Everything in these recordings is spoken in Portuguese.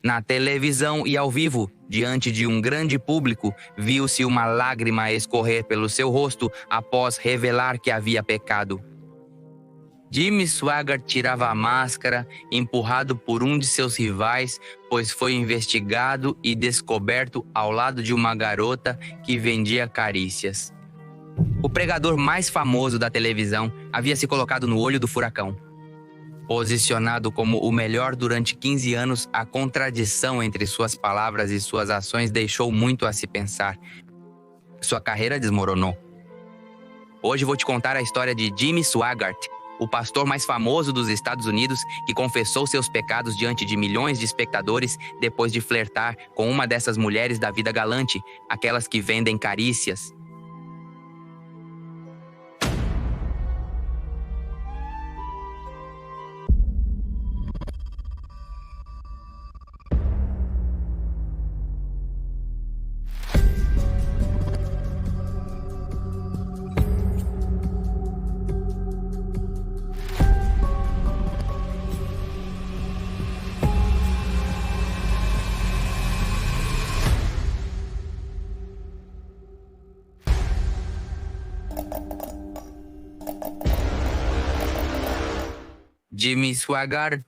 Na televisão e ao vivo, diante de um grande público, viu-se uma lágrima escorrer pelo seu rosto após revelar que havia pecado. Jimmy Swaggart tirava a máscara, empurrado por um de seus rivais, pois foi investigado e descoberto ao lado de uma garota que vendia carícias. O pregador mais famoso da televisão havia se colocado no olho do furacão. Posicionado como o melhor durante 15 anos, a contradição entre suas palavras e suas ações deixou muito a se pensar. Sua carreira desmoronou. Hoje vou te contar a história de Jimmy Swaggart, o pastor mais famoso dos Estados Unidos que confessou seus pecados diante de milhões de espectadores depois de flertar com uma dessas mulheres da vida galante, aquelas que vendem carícias. Jimmy Swaggart.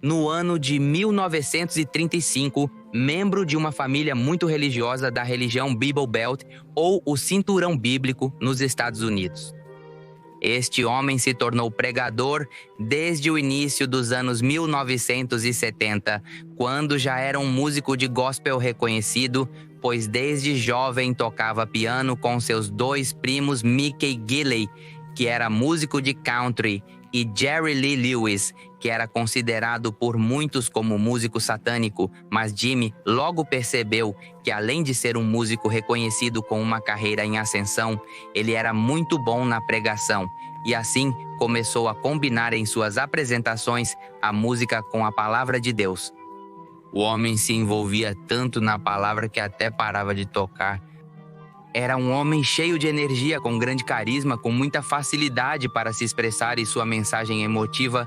No ano de 1935, membro de uma família muito religiosa da religião Bible Belt, ou o Cinturão Bíblico, nos Estados Unidos. Este homem se tornou pregador desde o início dos anos 1970, quando já era um músico de gospel reconhecido, pois desde jovem tocava piano com seus dois primos Mickey Gilley, que era músico de country, e Jerry Lee Lewis, que era considerado por muitos como músico satânico, mas Jimmy logo percebeu que, além de ser um músico reconhecido com uma carreira em ascensão, ele era muito bom na pregação, e assim começou a combinar em suas apresentações a música com a palavra de Deus. O homem se envolvia tanto na palavra que até parava de tocar. Era um homem cheio de energia, com grande carisma, com muita facilidade para se expressar e sua mensagem emotiva,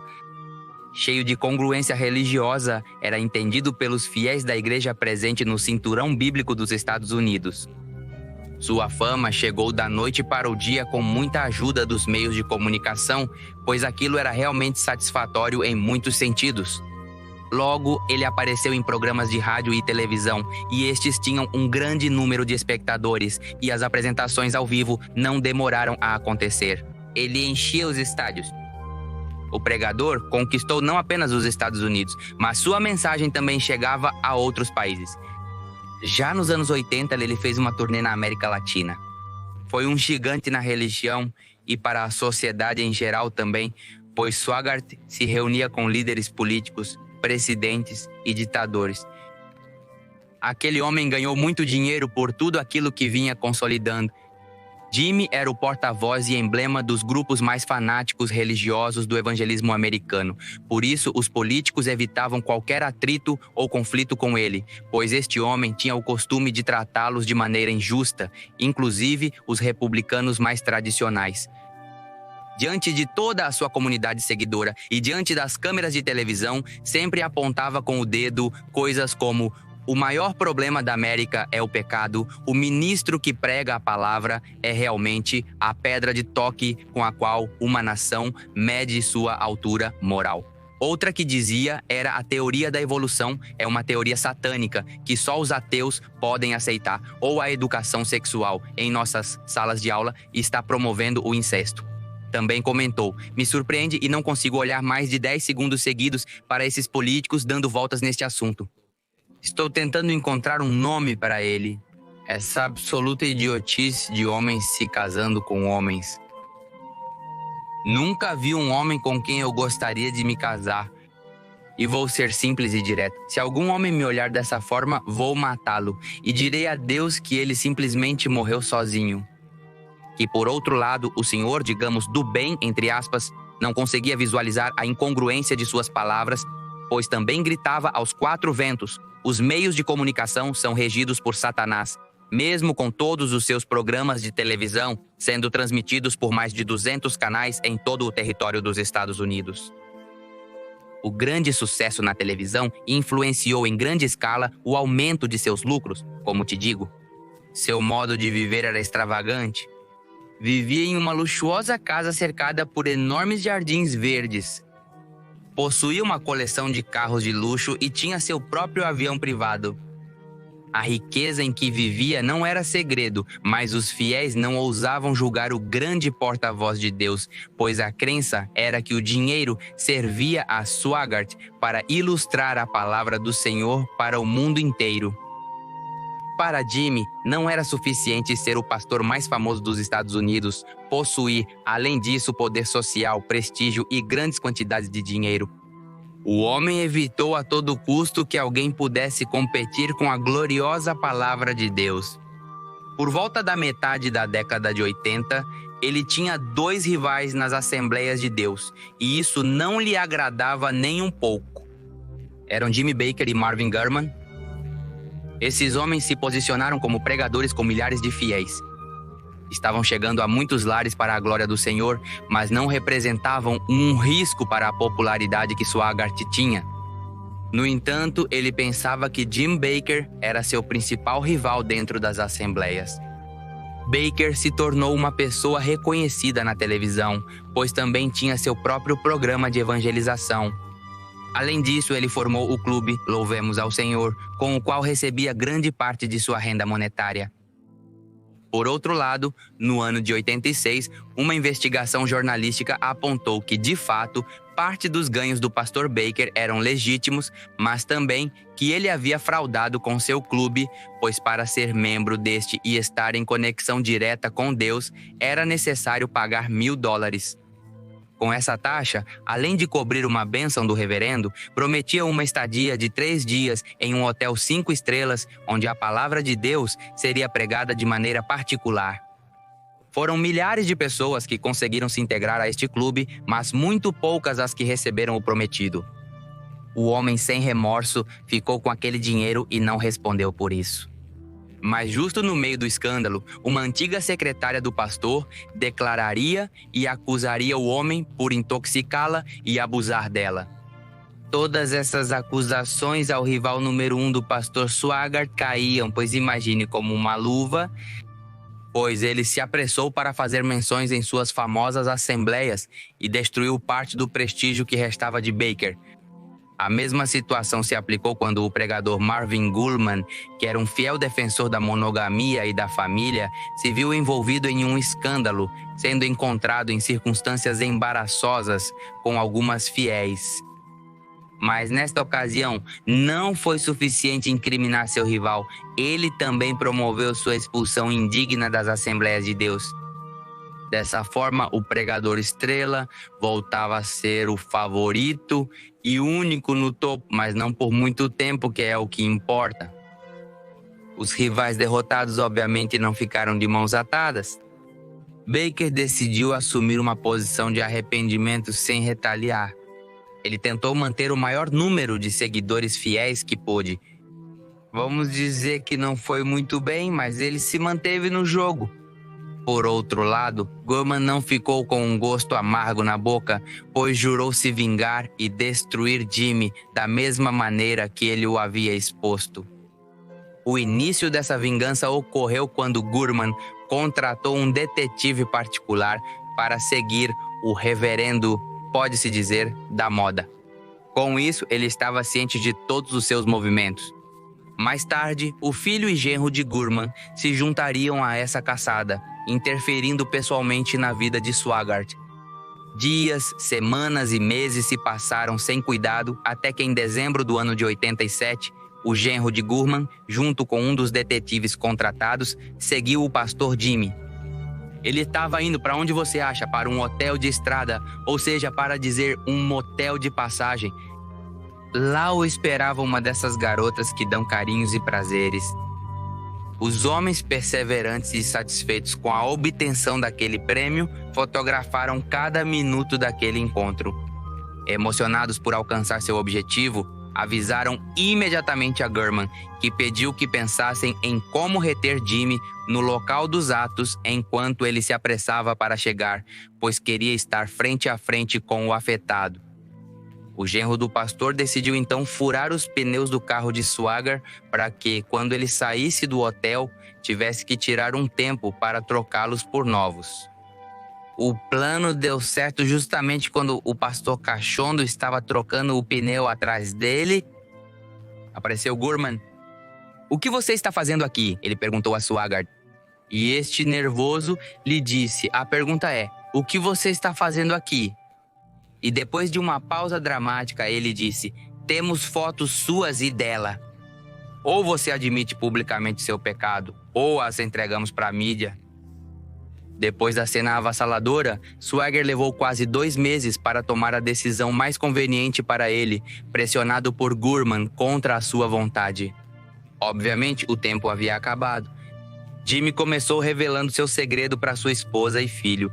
cheio de congruência religiosa, era entendido pelos fiéis da igreja presente no Cinturão Bíblico dos Estados Unidos. Sua fama chegou da noite para o dia com muita ajuda dos meios de comunicação, pois aquilo era realmente satisfatório em muitos sentidos. Logo, ele apareceu em programas de rádio e televisão, e estes tinham um grande número de espectadores, e as apresentações ao vivo não demoraram a acontecer. Ele enchia os estádios. O pregador conquistou não apenas os Estados Unidos, mas sua mensagem também chegava a outros países. Já nos anos 80, ele fez uma turnê na América Latina. Foi um gigante na religião e para a sociedade em geral também, pois Swaggart se reunia com líderes políticos, presidentes e ditadores. Aquele homem ganhou muito dinheiro por tudo aquilo que vinha consolidando. Jimmy era o porta-voz e emblema dos grupos mais fanáticos religiosos do evangelismo americano. Por isso, os políticos evitavam qualquer atrito ou conflito com ele, pois este homem tinha o costume de tratá-los de maneira injusta, inclusive os republicanos mais tradicionais. Diante de toda a sua comunidade seguidora e diante das câmeras de televisão, sempre apontava com o dedo coisas como: o maior problema da América é o pecado, o ministro que prega a palavra é realmente a pedra de toque com a qual uma nação mede sua altura moral. Outra que dizia era a teoria da evolução é uma teoria satânica que só os ateus podem aceitar, ou a educação sexual em nossas salas de aula está promovendo o incesto. Também comentou: me surpreende e não consigo olhar mais de 10 segundos seguidos para esses políticos dando voltas neste assunto. Estou tentando encontrar um nome para ele. Essa absoluta idiotice de homens se casando com homens. Nunca vi um homem com quem eu gostaria de me casar. E vou ser simples e direto. Se algum homem me olhar dessa forma, vou matá-lo. E direi a Deus que ele simplesmente morreu sozinho. Que, por outro lado, o senhor, digamos, do bem, entre aspas, não conseguia visualizar a incongruência de suas palavras, pois também gritava aos quatro ventos: os meios de comunicação são regidos por Satanás, mesmo com todos os seus programas de televisão sendo transmitidos por mais de 200 canais em todo o território dos Estados Unidos. o grande sucesso na televisão influenciou em grande escala o aumento de seus lucros, como te digo. Seu modo de viver era extravagante. Vivia em uma luxuosa casa cercada por enormes jardins verdes. Possuía uma coleção de carros de luxo e tinha seu próprio avião privado. A riqueza em que vivia não era segredo, mas os fiéis não ousavam julgar o grande porta-voz de Deus, pois a crença era que o dinheiro servia a Swaggart para ilustrar a palavra do Senhor para o mundo inteiro. Para Jimmy, não era suficiente ser o pastor mais famoso dos Estados Unidos, possuir, além disso, poder social, prestígio e grandes quantidades de dinheiro. O homem evitou a todo custo que alguém pudesse competir com a gloriosa palavra de Deus. Por volta da metade da década de 80, ele tinha 2 rivais nas Assembleias de Deus, e isso não lhe agradava nem um pouco. Eram Jimmy Bakker e Marvin Gurman. Esses homens se posicionaram como pregadores com milhares de fiéis. Estavam chegando a muitos lares para a glória do Senhor, mas não representavam um risco para a popularidade que Swaggart tinha. No entanto, ele pensava que Jim Bakker era seu principal rival dentro das assembleias. Bakker se tornou uma pessoa reconhecida na televisão, pois também tinha seu próprio programa de evangelização. Além disso, ele formou o clube Louvemos ao Senhor, com o qual recebia grande parte de sua renda monetária. Por outro lado, no ano de 86, uma investigação jornalística apontou que, de fato, parte dos ganhos do pastor Bakker eram legítimos, mas também que ele havia fraudado com seu clube, pois para ser membro deste e estar em conexão direta com Deus, era necessário pagar $1.000. Com essa taxa, além de cobrir uma bênção do reverendo, prometia uma estadia de 3 dias em um hotel 5 estrelas, onde a palavra de Deus seria pregada de maneira particular. Foram milhares de pessoas que conseguiram se integrar a este clube, mas muito poucas as que receberam o prometido. O homem sem remorso ficou com aquele dinheiro e não respondeu por isso. Mas justo no meio do escândalo, uma antiga secretária do pastor declararia e acusaria o homem por intoxicá-la e abusar dela. Todas essas acusações ao rival número 1 do pastor Swaggart caíam, pois imagine como uma luva, pois ele se apressou para fazer menções em suas famosas assembleias e destruiu parte do prestígio que restava de Bakker. A mesma situação se aplicou quando o pregador Marvin Gurman, que era um fiel defensor da monogamia e da família, se viu envolvido em um escândalo, sendo encontrado em circunstâncias embaraçosas com algumas fiéis. Mas nesta ocasião, não foi suficiente incriminar seu rival. Ele também promoveu sua expulsão indigna das Assembleias de Deus. Dessa forma, o pregador estrela voltava a ser o favorito e único no topo, mas não por muito tempo, que é o que importa. Os rivais derrotados, obviamente, não ficaram de mãos atadas. Bakker decidiu assumir uma posição de arrependimento sem retaliar. Ele tentou manter o maior número de seguidores fiéis que pôde. Vamos dizer que não foi muito bem, mas ele se manteve no jogo. Por outro lado, Gurman não ficou com um gosto amargo na boca, pois jurou se vingar e destruir Jimmy da mesma maneira que ele o havia exposto. O início dessa vingança ocorreu quando Gurman contratou um detetive particular para seguir o reverendo, pode-se dizer, da moda. Com isso, ele estava ciente de todos os seus movimentos. Mais tarde, o filho e genro de Gurman se juntariam a essa caçada, interferindo pessoalmente na vida de Swaggart. Dias, semanas e meses se passaram sem cuidado até que em dezembro do ano de 87, o genro de Gurman, junto com um dos detetives contratados, seguiu o pastor Jimmy. Ele estava indo para onde você acha? Para um hotel de estrada, ou seja, para dizer um motel de passagem. Lá o esperava uma dessas garotas que dão carinhos e prazeres. Os homens perseverantes e satisfeitos com a obtenção daquele prêmio fotografaram cada minuto daquele encontro. Emocionados por alcançar seu objetivo, avisaram imediatamente a Gurman, que pediu que pensassem em como reter Jimmy no local dos atos enquanto ele se apressava para chegar, pois queria estar frente a frente com o afetado. O genro do pastor decidiu então furar os pneus do carro de Swagger para que, quando ele saísse do hotel, tivesse que tirar um tempo para trocá-los por novos. O plano deu certo justamente quando o pastor cachondo estava trocando o pneu atrás dele. Apareceu Gorman. "O que você está fazendo aqui?" ele perguntou a Swagger. E este, nervoso, lhe disse: "A pergunta é, o que você está fazendo aqui?" E depois de uma pausa dramática, ele disse: "Temos fotos suas e dela. Ou você admite publicamente seu pecado, ou as entregamos para a mídia." Depois da cena avassaladora, Swagger levou quase 2 meses para tomar a decisão mais conveniente para ele, pressionado por Gorman contra a sua vontade. Obviamente, o tempo havia acabado. Jimmy começou revelando seu segredo para sua esposa e filho.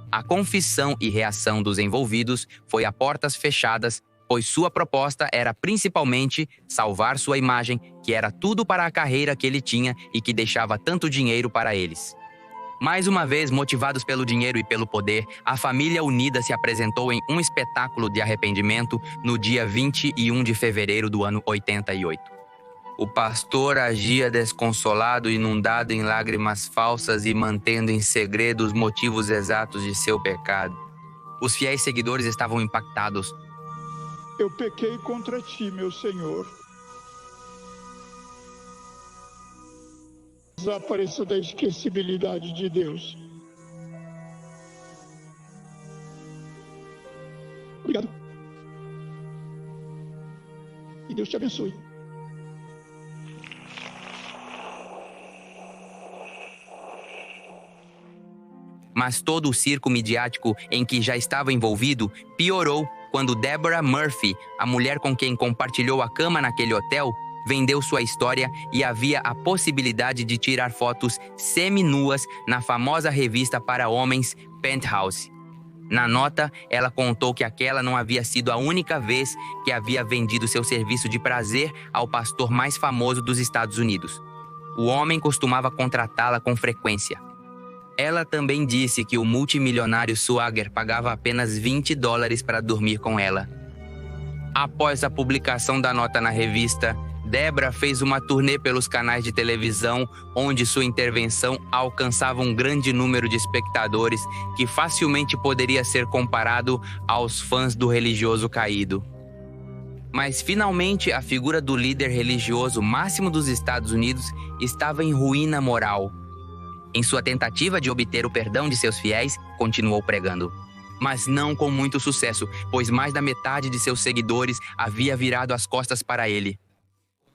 A confissão e reação dos envolvidos foi a portas fechadas, pois sua proposta era principalmente salvar sua imagem, que era tudo para a carreira que ele tinha e que deixava tanto dinheiro para eles. Mais uma vez, motivados pelo dinheiro e pelo poder, a família unida se apresentou em um espetáculo de arrependimento no dia 21 de fevereiro do ano 88. O pastor agia desconsolado, inundado em lágrimas falsas e mantendo em segredo os motivos exatos de seu pecado. Os fiéis seguidores estavam impactados. "Eu pequei contra ti, meu Senhor. Desapareça da esquecibilidade de Deus. Obrigado. E Deus te abençoe." Mas todo o circo midiático em que já estava envolvido piorou quando Deborah Murphy, a mulher com quem compartilhou a cama naquele hotel, vendeu sua história e havia a possibilidade de tirar fotos semi-nuas na famosa revista para homens Penthouse. Na nota, ela contou que aquela não havia sido a única vez que havia vendido seu serviço de prazer ao pastor mais famoso dos Estados Unidos. O homem costumava contratá-la com frequência. Ela também disse que o multimilionário Swagger pagava apenas $20 para dormir com ela. Após a publicação da nota na revista, Deborah fez uma turnê pelos canais de televisão, onde sua intervenção alcançava um grande número de espectadores que facilmente poderia ser comparado aos fãs do religioso caído. Mas, finalmente, a figura do líder religioso máximo dos Estados Unidos estava em ruína moral. Em sua tentativa de obter o perdão de seus fiéis, continuou pregando. Mas não com muito sucesso, pois mais da metade de seus seguidores havia virado as costas para ele.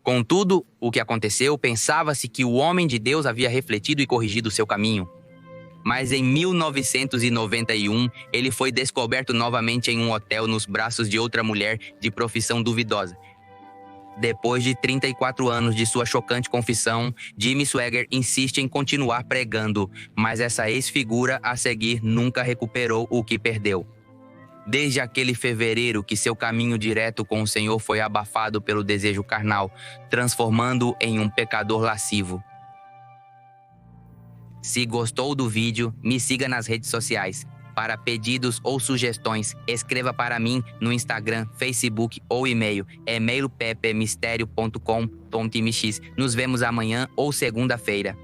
Contudo, o que aconteceu, pensava-se que o homem de Deus havia refletido e corrigido seu caminho. Mas em 1991, ele foi descoberto novamente em um hotel nos braços de outra mulher de profissão duvidosa. Depois de 34 anos de sua chocante confissão, Jimmy Swagger insiste em continuar pregando, mas essa ex-figura a seguir nunca recuperou o que perdeu. Desde aquele fevereiro que seu caminho direto com o Senhor foi abafado pelo desejo carnal, transformando-o em um pecador lascivo. Se gostou do vídeo, me siga nas redes sociais. Para pedidos ou sugestões, escreva para mim no Instagram, Facebook ou e-mail emailpepemistério.com.mx. Nos vemos amanhã ou segunda-feira.